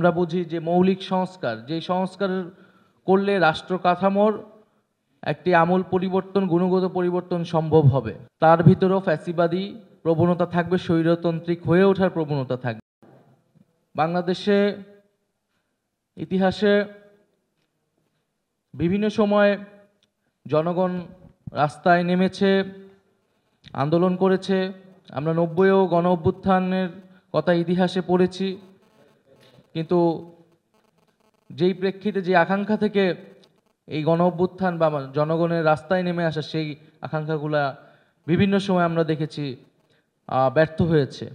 আমরা বুঝি যে মৌলিক সংস্কার, যে সংস্কার করলে রাষ্ট্র কাঠামোর একটি আমূল পরিবর্তন, গুণগত পরিবর্তন সম্ভব হবে। তার ভিতরেও ফ্যাসিবাদী প্রবণতা থাকবে, স্বৈরতান্ত্রিক হয়ে ওঠার প্রবণতা থাকবে। বাংলাদেশে ইতিহাসে বিভিন্ন সময় জনগণ রাস্তায় নেমেছে, আন্দোলন করেছে। আমরা 90-ও গণ অভ্যুত্থানের কথা ইতিহাসে পড়েছি, কিন্তু যেই প্রেক্ষিতে, যে আকাঙ্ক্ষা থেকে এই গণ অভ্যুত্থান বা জনগণের রাস্তায় নেমে আসা, সেই আকাঙ্ক্ষাগুলা বিভিন্ন সময় আমরা দেখেছি ব্যর্থ হয়েছে।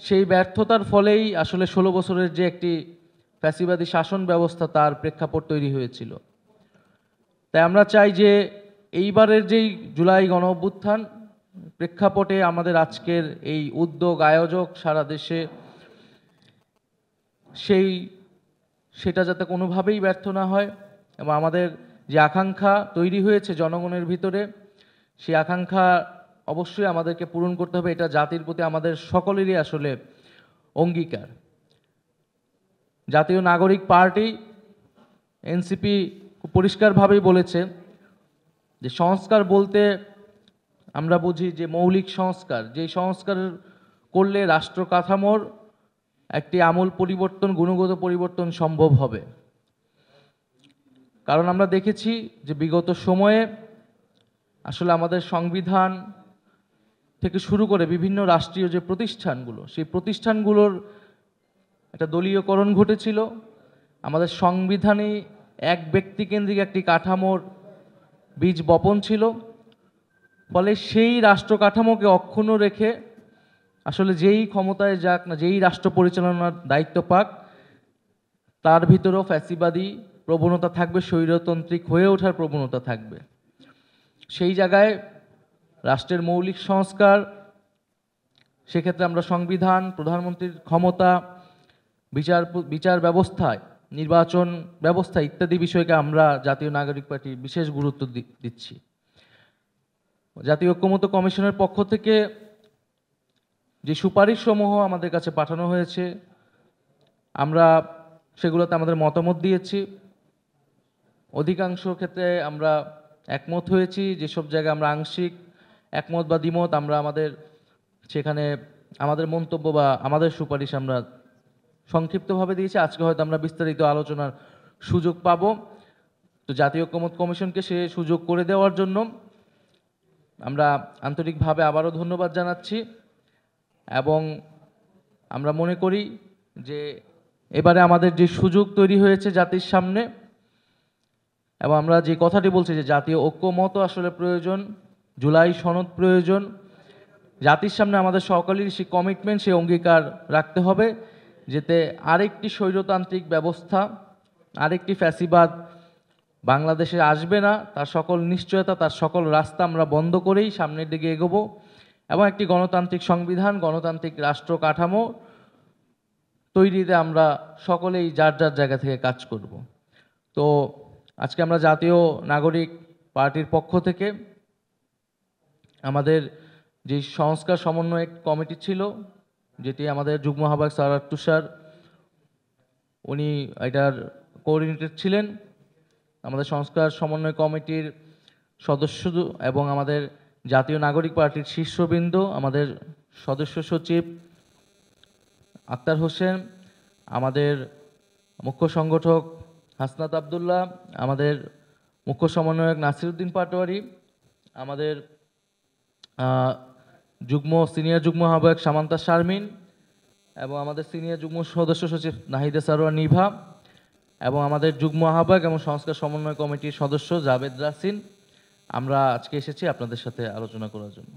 সেই ব্যর্থতার ফলেই আসলে 16 বছরের যে একটি ফ্যাসিবাদী শাসন ব্যবস্থা, তার প্রেক্ষাপট তৈরি হয়েছিল। তাই আমরা চাই যে এইবারের যেই জুলাই গণ অভ্যুত্থান প্রেক্ষাপটে আমাদের আজকের এই উদ্যোগ, আয়োজক সারা দেশে, সেটা যাতে কোনোভাবেই ব্যর্থ না হয় এবং আমাদের যে আকাঙ্ক্ষা তৈরি হয়েছে জনগণের ভিতরে, সেই আকাঙ্ক্ষা অবশ্যই আমাদেরকে পূরণ করতে হবে। এটা জাতির প্রতি আমাদের সকলেরই আসলে অঙ্গীকার। জাতীয় নাগরিক পার্টি এনসিপি পরিষ্কারভাবেই বলেছে যে সংস্কার বলতে আমরা বুঝি যে মৌলিক সংস্কার, যে সংস্কার করলে রাষ্ট্র কাঠামোর একটি আমূল পরিবর্তন, গুণগত পরিবর্তন সম্ভব হবে। কারণ আমরা দেখেছি যে বিগত সময়ে আসলে আমাদের সংবিধান থেকে শুরু করে বিভিন্ন রাষ্ট্রীয় যে প্রতিষ্ঠানগুলো, সেই প্রতিষ্ঠানগুলোর একটা দলীয়করণ ঘটেছিল। আমাদের সংবিধানে এক ব্যক্তিকেন্দ্রিক একটি কাঠামোর বীজ বপন ছিল। ফলে সেই রাষ্ট্র কাঠামোকে অক্ষুণ্ণ রেখে আসলে যেই ক্ষমতায় যাক না, যেই রাষ্ট্র পরিচালনার দায়িত্ব পাক, তার ভিতরেও ফ্যাসিবাদী প্রবণতা থাকবে, স্বৈরতান্ত্রিক হয়ে ওঠার প্রবণতা থাকবে। সেই জায়গায় রাষ্ট্রের মৌলিক সংস্কার, সেক্ষেত্রে আমরা সংবিধান, প্রধানমন্ত্রীর ক্ষমতা, বিচার ব্যবস্থায়, নির্বাচন ব্যবস্থা ইত্যাদি বিষয়কে আমরা জাতীয় নাগরিক পার্টি বিশেষ গুরুত্ব দিচ্ছি। জাতীয় ঐক্যমত্য কমিশনের পক্ষ থেকে যে সুপারিশসমূহ আমাদের কাছে পাঠানো হয়েছে, আমরা সেগুলোতে আমাদের মতামত দিয়েছি। অধিকাংশ ক্ষেত্রে আমরা একমত হয়েছি। যেসব জায়গায় আমরা আংশিক একমত বা দ্বিমত, আমরা সেখানে আমাদের মন্তব্য বা আমাদের সুপারিশ আমরা সংক্ষিপ্তভাবে দিয়েছি। আজকে হয়তো আমরা বিস্তারিত আলোচনার সুযোগ পাব। তো জাতীয় ঐক্যমত কমিশনকে সে সুযোগ করে দেওয়ার জন্য আমরা আন্তরিকভাবে আবারও ধন্যবাদ জানাচ্ছি এবং আমরা মনে করি যে এবারে আমাদের যে সুযোগ তৈরি হয়েছে জাতির সামনে, এবং আমরা যে কথাটি বলছি যে জাতীয় ঐক্যমত আসলে প্রয়োজন, জুলাই সনদ প্রয়োজন, জাতির সামনে আমাদের সকলেরই সেই কমিটমেন্ট, সেই অঙ্গীকার রাখতে হবে যাতে আরেকটি স্বৈরতান্ত্রিক ব্যবস্থা, আরেকটি ফ্যাসিবাদ বাংলাদেশে আসবে না, তার সকল নিশ্চয়তা, তার সকল রাস্তা আমরা বন্ধ করেই সামনের দিকে এগোবো এবং একটি গণতান্ত্রিক সংবিধান, গণতান্ত্রিক রাষ্ট্র কাঠামো তৈরিতে আমরা সকলেই যার যার জায়গা থেকে কাজ করব। তো আজকে আমরা জাতীয় নাগরিক পার্টির পক্ষ থেকে আমাদের যে সংস্কার সমন্বয় কমিটি ছিল, যেটি আমাদের যুগ্ম আহ্বায়ক সারার তুষার, উনি এটার কোঅর্ডিনেটর ছিলেন। আমাদের সংস্কার সমন্বয় কমিটির সদস্য এবং আমাদের জাতীয় নাগরিক পার্টির শীর্ষবৃন্দ, আমাদের সদস্য সচিব আক্তার হোসেন, আমাদের মুখ্য সংগঠক হাসনাত আবদুল্লাহ, আমাদের মুখ্য সমন্বয়ক নাসিরউদ্দিন পাটোয়ারি, আমাদের সিনিয়র যুগ্ম আহ্বায়ক সামান্তা শারমিন এবং আমাদের সিনিয়র যুগ্ম সদস্য সচিব নাহিদা সারোয়ার নিভা এবং আমাদের যুগ্ম আহ্বায়ক এবং সংস্কার সমন্বয় কমিটির সদস্য জাভেদ রাসিন। আমরা আজকে এসেছি আপনাদের সাথে আলোচনা করার জন্য।